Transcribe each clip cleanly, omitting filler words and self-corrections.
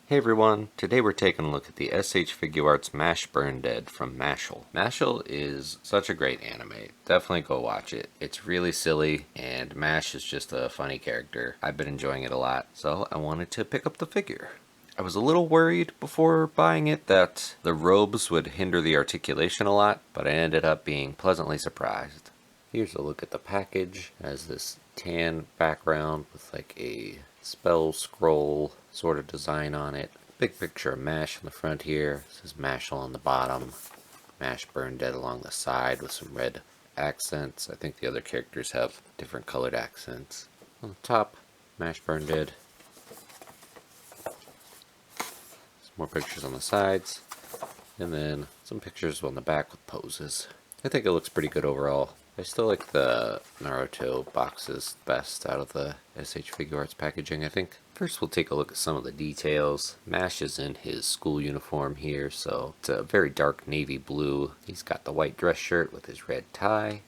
Hey everyone, today we're taking a look at the SH Figuarts Mash Burnedead from Mashle. Mashle is such a great anime. Definitely go watch it. It's really silly, and Mash is just a funny character. I've been enjoying it a lot, so I wanted to pick up the figure. I was a little worried before buying it that the robes would hinder the articulation a lot, but I ended up being pleasantly surprised. Here's a look at the package. It has this tan background with like a spell scroll sort of design on it. Big picture of Mash on the front here. This is Mashle on the bottom. Mash Burnedead along the side with some red accents. I think the other characters have different colored accents. On the top, Mash Burnedead. Some more pictures on the sides. And then some pictures on the back with poses. I think it looks pretty good overall. I still like the Naruto boxes best out of the SH Figuarts packaging, I think. First we'll take a look at some of the details. Mash is in his school uniform here, so it's a very dark navy blue. He's got the white dress shirt with his red tie,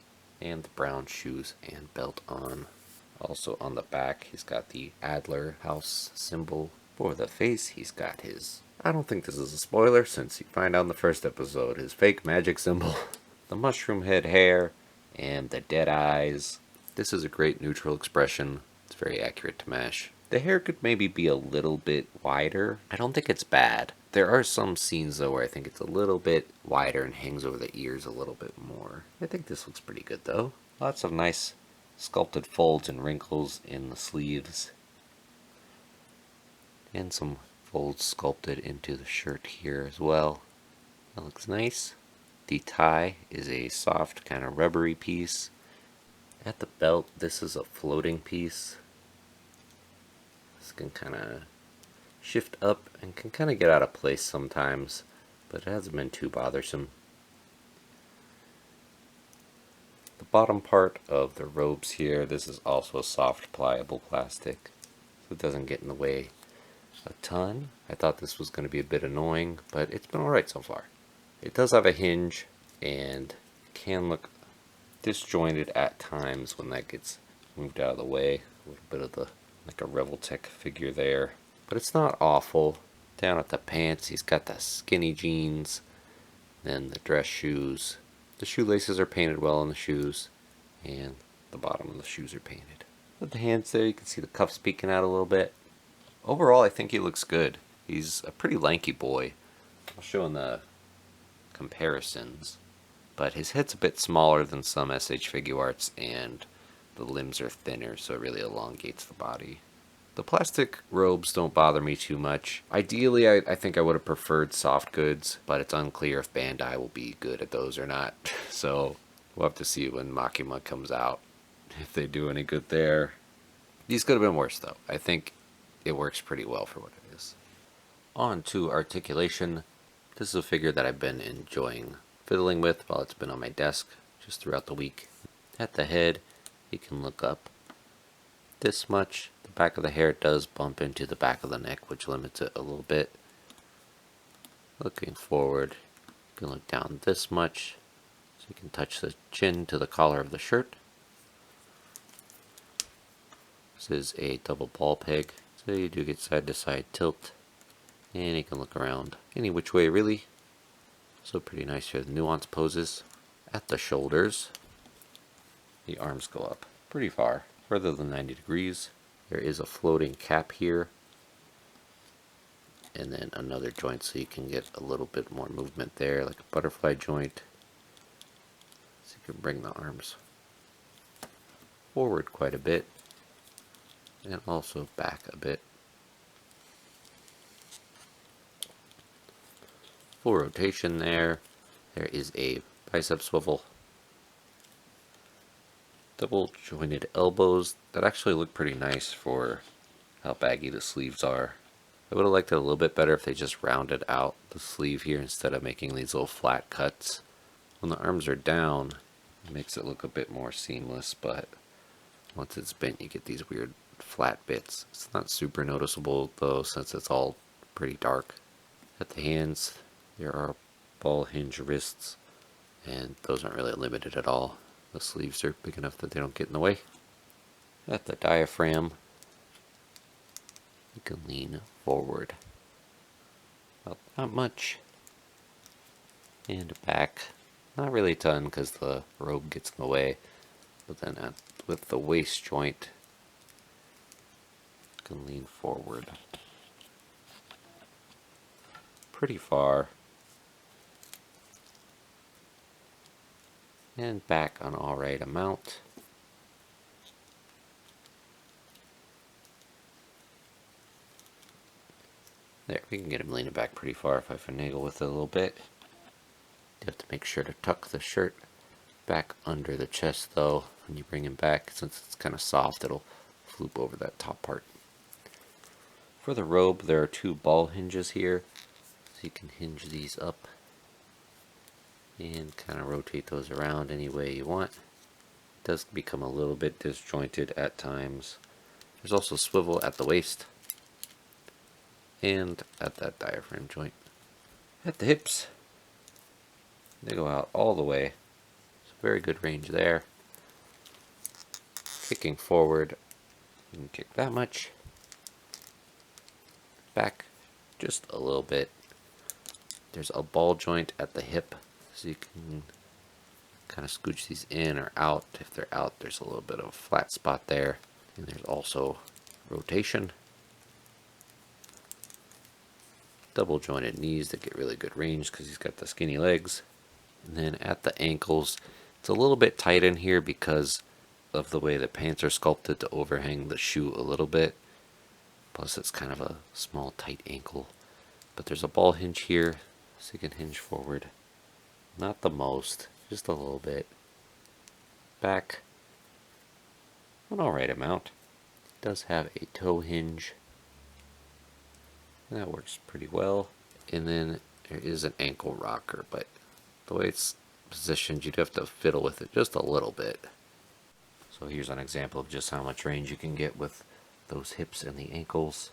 and the brown shoes and belt on. Also on the back he's got the Adler House symbol. For the face he's got his, I don't think this is a spoiler since you find out in the first episode, his fake magic symbol. The mushroom head hair, and the dead eyes. This is a great neutral expression. It's very accurate to Mash. The hair could maybe be a little bit wider. I don't think it's bad. There are some scenes though where I think it's a little bit wider and hangs over the ears a little bit more. I think this looks pretty good though. Lots of nice sculpted folds and wrinkles in the sleeves. And some folds sculpted into the shirt here as well. That looks nice. The tie is a soft kind of rubbery piece. At the belt, this is a floating piece. This can kind of shift up and can kind of get out of place sometimes, but it hasn't been too bothersome. The bottom part of the robes here, this is also a soft pliable plastic, so it doesn't get in the way a ton. I thought this was going to be a bit annoying, but it's been alright so far. It does have a hinge and can look disjointed at times when that gets moved out of the way. A little bit of the like a Revoltech figure there, but it's not awful. Down at the pants he's got the skinny jeans, then the dress shoes. The shoelaces are painted well on the shoes, and the bottom of the shoes are painted. With the hands there you can see the cuffs peeking out a little bit. Overall I think he looks good. He's a pretty lanky boy. I'll show in the comparisons, but his head's a bit smaller than some SH Figuarts and the limbs are thinner, so it really elongates the body. The plastic robes don't bother me too much. Ideally I think I would have preferred soft goods, but it's unclear if Bandai will be good at those or not, so we'll have to see when Makima comes out if they do any good there. These could have been worse though. I think it works pretty well for what it is. On to Articulation. This is a figure that I've been enjoying fiddling with while it's been on my desk just throughout the week. At the head, you can look up this much. The back of the hair does bump into the back of the neck, which limits it a little bit. Looking forward, you can look down this much, so you can touch the chin to the collar of the shirt. This is a double ball peg, so you do get side to side tilt. And you can look around any which way really. So pretty nice here, the nuance poses. At the shoulders, the arms go up pretty far, further than 90 degrees. There is a floating cap here, and then another joint so you can get a little bit more movement there, like a butterfly joint. So you can bring the arms forward quite a bit, and also back a bit. Full rotation there. There is a bicep swivel. Double jointed elbows that actually look pretty nice for how baggy the sleeves are. I would have liked it a little bit better if they just rounded out the sleeve here instead of making these little flat cuts. When the arms are down, it makes it look a bit more seamless, but once it's bent you get these weird flat bits. It's not super noticeable though since it's all pretty dark. At the hands, there are ball hinge wrists, and those aren't really limited at all. The sleeves are big enough that they don't get in the way. At the diaphragm, you can lean forward About not much. And back. Not really a ton because the robe gets in the way. But then with the waist joint, you can lean forward pretty far. And back on alright amount. There, we can get him leaning back pretty far if I finagle with it a little bit. You have to make sure to tuck the shirt back under the chest though when you bring him back. Since it's kind of soft, it'll floop over that top part. For the robe, there are two ball hinges here, so you can hinge these up and kind of rotate those around any way you want. It does become a little bit disjointed at times. There's also swivel at the waist and at that diaphragm joint. At the hips, they go out all the way. So very good range there. Kicking forward, you can kick that much. Back just a little bit. There's a ball joint at the hip, so you can kind of scooch these in or out. If they're out, there's a little bit of a flat spot there. And there's also rotation. Double jointed knees that get really good range because he's got the skinny legs. And then at the ankles, it's a little bit tight in here because of the way the pants are sculpted to overhang the shoe a little bit. Plus it's kind of a small tight ankle. But there's a ball hinge here, so you can hinge forward. Not the most, just a little bit. Back, an alright amount. It does have a toe hinge. And that works pretty well. And then there is an ankle rocker, but the way it's positioned, you'd have to fiddle with it just a little bit. So here's an example of just how much range you can get with those hips and the ankles.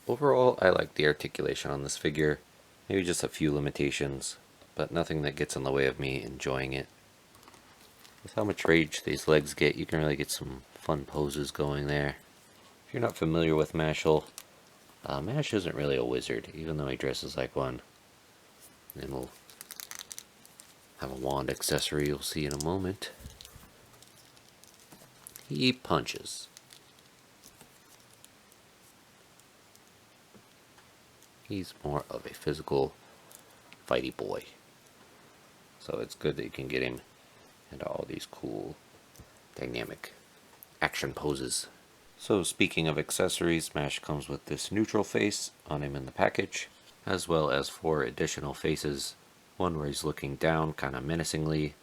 Overall, I like the articulation on this figure. Maybe just a few limitations, but nothing that gets in the way of me enjoying it. With how much range these legs get, you can really get some fun poses going there. If you're not familiar with Mashle, Mash isn't really a wizard, even though he dresses like one. And we'll have a wand accessory you'll see in a moment. He punches. He's more of a physical, fighty boy. So it's good that you can get him into all these cool, dynamic action poses. So speaking of accessories, Mash comes with this neutral face on him in the package, as well as 4 additional faces. One where he's looking down kind of menacingly,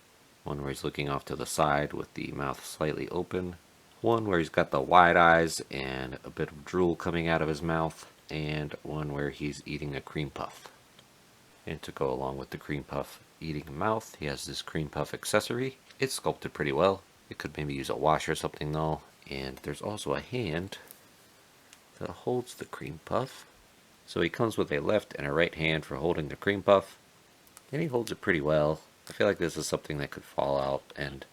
one where he's looking off to the side with the mouth slightly open, one where he's got the wide eyes and a bit of drool coming out of his mouth, and one where he's eating a cream puff. And to go along with the cream puff eating mouth, he has this cream puff accessory. It's sculpted pretty well. It could maybe use a wash or something though. And there's also a hand that holds the cream puff. So he comes with a left and a right hand for holding the cream puff. And he holds it pretty well. I feel like this is something that could fall out and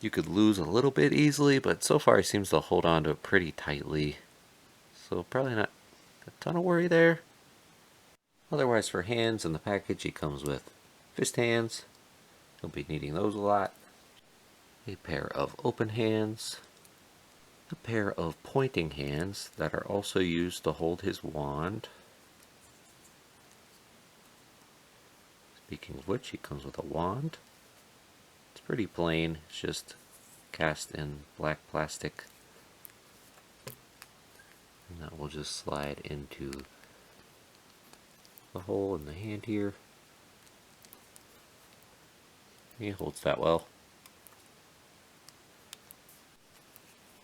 you could lose a little bit easily, but so far he seems to hold on to it pretty tightly. So probably not a ton of worry there. Otherwise, for hands in the package, he comes with fist hands. He'll be needing those a lot. A pair of open hands. A pair of pointing hands that are also used to hold his wand. Speaking of which, he comes with a wand. It's pretty plain, it's just cast in black plastic. And that will just slide into the hole in the hand here. He holds that well.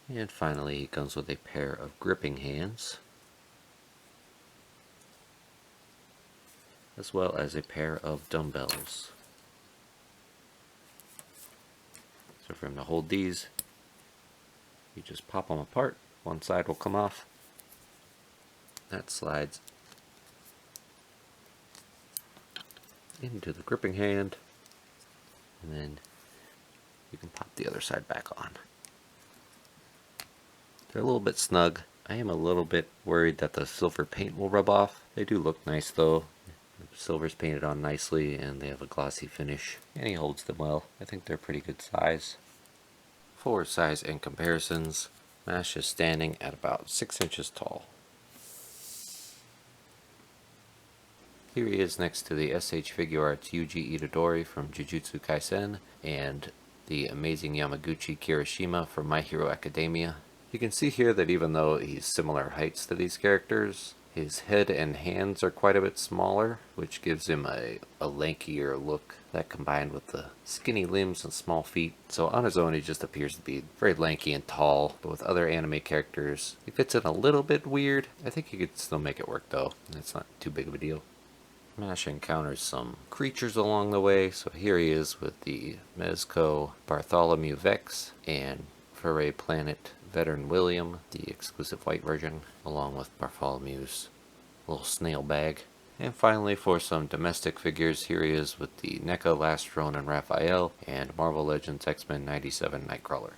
And finally, he comes with a pair of gripping hands, as well as a pair of dumbbells. So for him to hold these, you just pop them apart. One side will come off. That slides into the gripping hand, and then you can pop the other side back on. They're a little bit snug. I am a little bit worried that the silver paint will rub off. They do look nice though. Silver's painted on nicely and they have a glossy finish, and he holds them well. I think they're pretty good size. For size and comparisons, Mash is standing at about 6 inches tall. Here he is next to the SH Figuarts Yuji Itadori from Jujutsu Kaisen and the amazing Yamaguchi Kirishima from My Hero Academia. You can see here that even though he's similar heights to these characters, his head and hands are quite a bit smaller, which gives him a lankier look. That combined with the skinny limbs and small feet. So on his own he just appears to be very lanky and tall, but with other anime characters he fits in a little bit weird. I think he could still make it work though, it's not too big of a deal. Mash encounters some creatures along the way, so here he is with the Mezco Bartholomew Vex and Furry Planet Veteran William, the exclusive white version, along with Bartholomew's little snail bag. And finally, for some domestic figures, here he is with the NECA Last Ronin Raphael and Marvel Legends X-Men 97 Nightcrawler.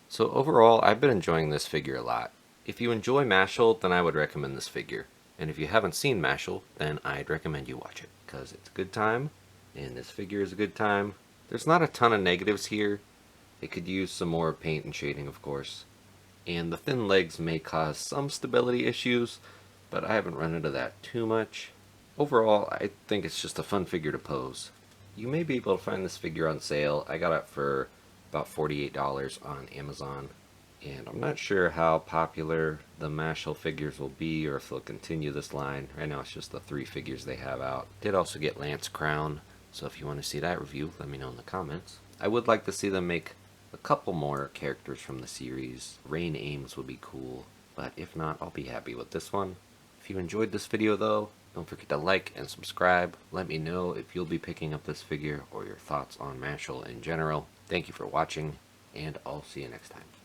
So overall, I've been enjoying this figure a lot. If you enjoy Mashle, then I would recommend this figure. And if you haven't seen Mashle, then I'd recommend you watch it, because it's a good time, and this figure is a good time. There's not a ton of negatives here. It could use some more paint and shading, of course. And the thin legs may cause some stability issues, but I haven't run into that too much. Overall, I think it's just a fun figure to pose. You may be able to find this figure on sale. I got it for about $48 on Amazon. And I'm not sure how popular the Mashle figures will be or if they'll continue this line. Right now it's just the 3 figures they have out. Did also get Lance Crown, so if you want to see that review, let me know in the comments. I would like to see them make a couple more characters from the series. Rain Ames would be cool, but if not, I'll be happy with this one. If you enjoyed this video though, don't forget to like and subscribe. Let me know if you'll be picking up this figure or your thoughts on Mashle in general. Thank you for watching, and I'll see you next time.